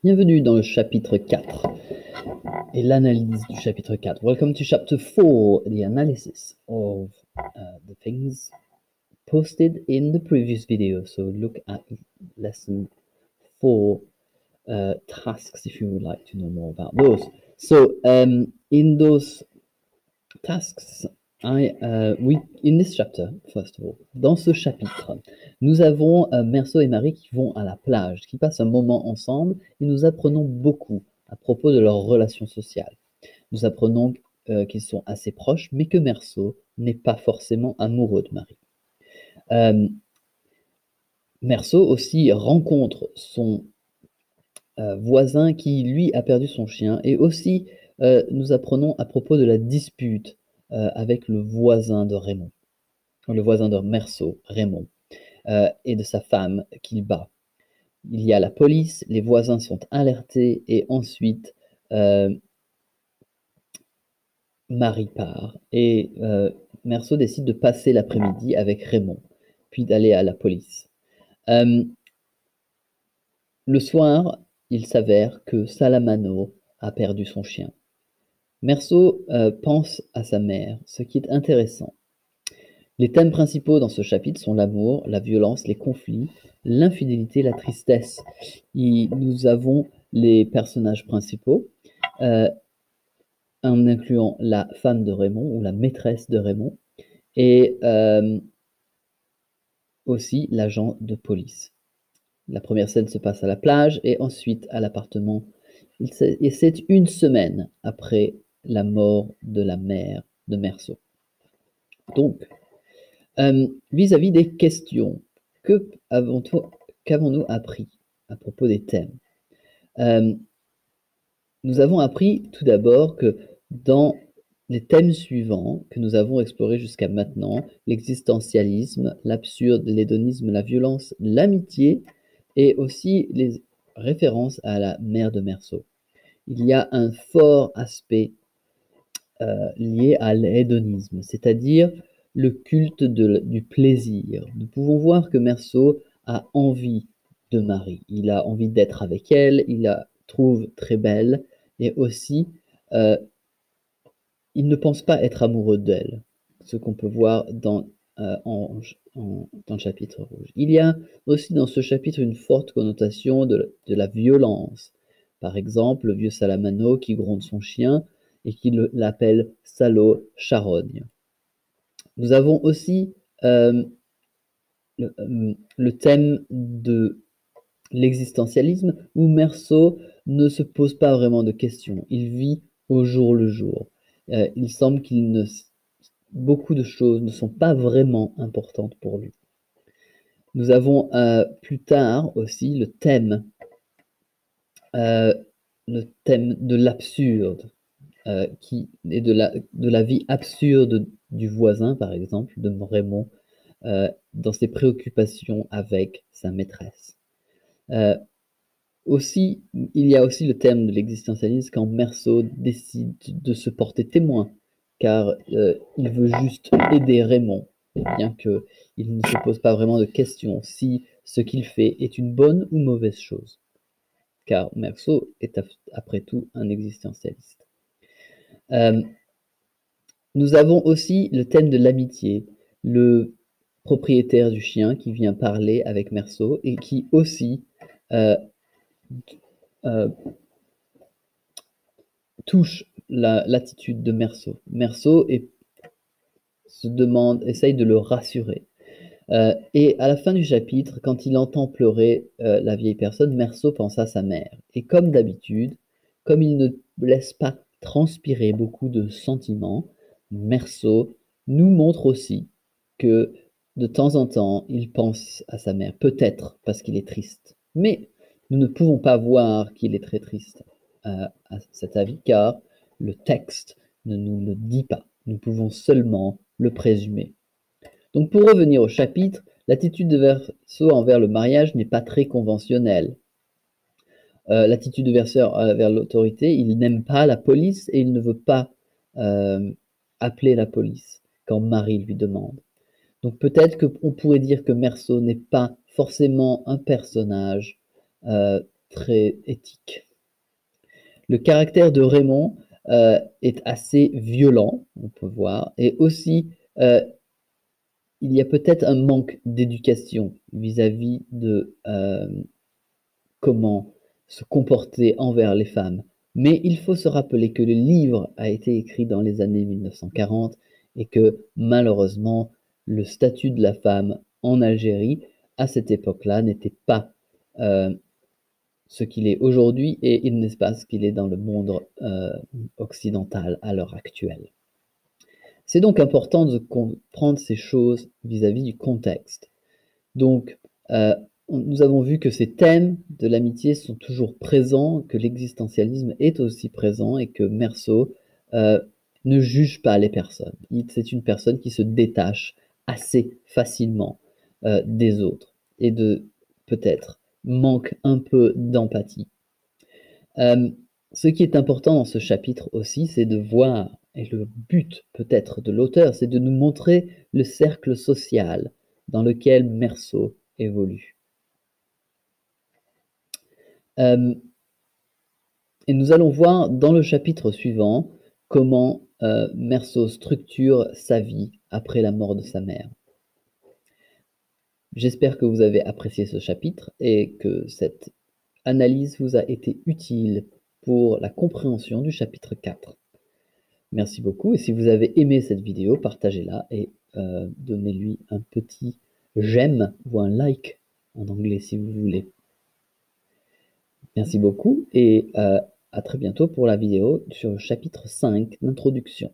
Bienvenue dans le chapitre 4 et l'analyse du chapitre 4. Welcome to chapter 4, the analysis of the things posted in the previous video. So look at lesson 4 tasks if you would like to know more about those. So in those tasks, in this chapter, first of all, dans ce chapitre, nous avons Meursault et Marie qui vont à la plage, qui passent un moment ensemble et nous apprenons beaucoup à propos de leur relation sociale. Nous apprenons qu'ils sont assez proches, mais que Meursault n'est pas forcément amoureux de Marie. Meursault aussi rencontre son voisin qui, lui, a perdu son chien et aussi nous apprenons à propos de la dispute avec le voisin de Raymond, le voisin de Meursault, Raymond, et de sa femme qu'il bat. Il y a la police, les voisins sont alertés et ensuite Marie part et Meursault décide de passer l'après-midi avec Raymond, puis d'aller à la police. Le soir, il s'avère que Salamano a perdu son chien. Meursault pense à sa mère, ce qui est intéressant. Les thèmes principaux dans ce chapitre sont l'amour, la violence, les conflits, l'infidélité, la tristesse. Nous avons les personnages principaux, en incluant la femme de Raymond ou la maîtresse de Raymond et aussi l'agent de police. La première scène se passe à la plage et ensuite à l'appartement. Et c'est une semaine après la mort de la mère de Meursault. Donc, vis-à-vis des questions, qu'avons-nous appris à propos des thèmes? Nous avons appris tout d'abord que dans les thèmes suivants que nous avons explorés jusqu'à maintenant, l'existentialisme, l'absurde, l'hédonisme, la violence, l'amitié et aussi les références à la mère de Meursault. Il y a un fort aspect lié à l'hédonisme, c'est-à-dire le culte du plaisir. Nous pouvons voir que Meursault a envie de Marie, il a envie d'être avec elle, il la trouve très belle et aussi il ne pense pas être amoureux d'elle, ce qu'on peut voir dans le chapitre rouge. Il y a aussi dans ce chapitre une forte connotation de la violence. Par exemple, le vieux Salamano qui gronde son chien et qui l'appelle salaud charogne. Nous avons aussi le thème de l'existentialisme où Meursault ne se pose pas vraiment de questions, il vit au jour le jour. Il semble beaucoup de choses ne sont pas vraiment importantes pour lui. Nous avons plus tard aussi le thème de l'absurde, qui est de la vie absurde du voisin, par exemple, de Raymond, dans ses préoccupations avec sa maîtresse. Aussi, il y a aussi le thème de l'existentialisme quand Meursault décide de se porter témoin, car il veut juste aider Raymond, bien qu'il ne se pose pas vraiment de questions si ce qu'il fait est une bonne ou mauvaise chose, car Meursault est après tout un existentialiste. Nous avons aussi le thème de l'amitié, le propriétaire du chien qui vient parler avec Meursault et qui aussi touche l'attitude de Meursault. Meursault essaye de le rassurer. Et à la fin du chapitre, quand il entend pleurer la vieille personne, Meursault pense à sa mère. Et comme d'habitude, comme il ne laisse pas transpirer beaucoup de sentiments, Meursault nous montre aussi que de temps en temps, il pense à sa mère, peut-être parce qu'il est triste. Mais nous ne pouvons pas voir qu'il est très triste à cet avis, car le texte ne nous le dit pas. Nous pouvons seulement le présumer. Donc pour revenir au chapitre, l'attitude de Meursault envers le mariage n'est pas très conventionnelle. L'attitude de Meursault vers l'autorité, il n'aime pas la police et il ne veut pas appeler la police quand Marie lui demande. Donc peut-être qu'on pourrait dire que Meursault n'est pas forcément un personnage très éthique. Le caractère de Raymond est assez violent, on peut voir, et aussi il y a peut-être un manque d'éducation vis-à-vis de comment se comporter envers les femmes. Mais il faut se rappeler que le livre a été écrit dans les années 1940 et que malheureusement, le statut de la femme en Algérie, à cette époque-là, n'était pas ce qu'il est aujourd'hui et il n'est pas ce qu'il est dans le monde occidental à l'heure actuelle. C'est donc important de comprendre ces choses vis-à-vis du contexte. Donc, nous avons vu que ces thèmes de l'amitié sont toujours présents, que l'existentialisme est aussi présent et que Meursault ne juge pas les personnes. C'est une personne qui se détache assez facilement des autres et peut-être manque un peu d'empathie. Ce qui est important dans ce chapitre aussi, c'est de voir, et le but peut-être de l'auteur, c'est de nous montrer le cercle social dans lequel Meursault évolue. Et nous allons voir dans le chapitre suivant comment Meursault structure sa vie après la mort de sa mère. J'espère que vous avez apprécié ce chapitre et que cette analyse vous a été utile pour la compréhension du chapitre 4. Merci beaucoup et si vous avez aimé cette vidéo, partagez-la et donnez-lui un petit j'aime ou un like en anglais si vous voulez. Merci beaucoup et à très bientôt pour la vidéo sur le chapitre 5 d'introduction.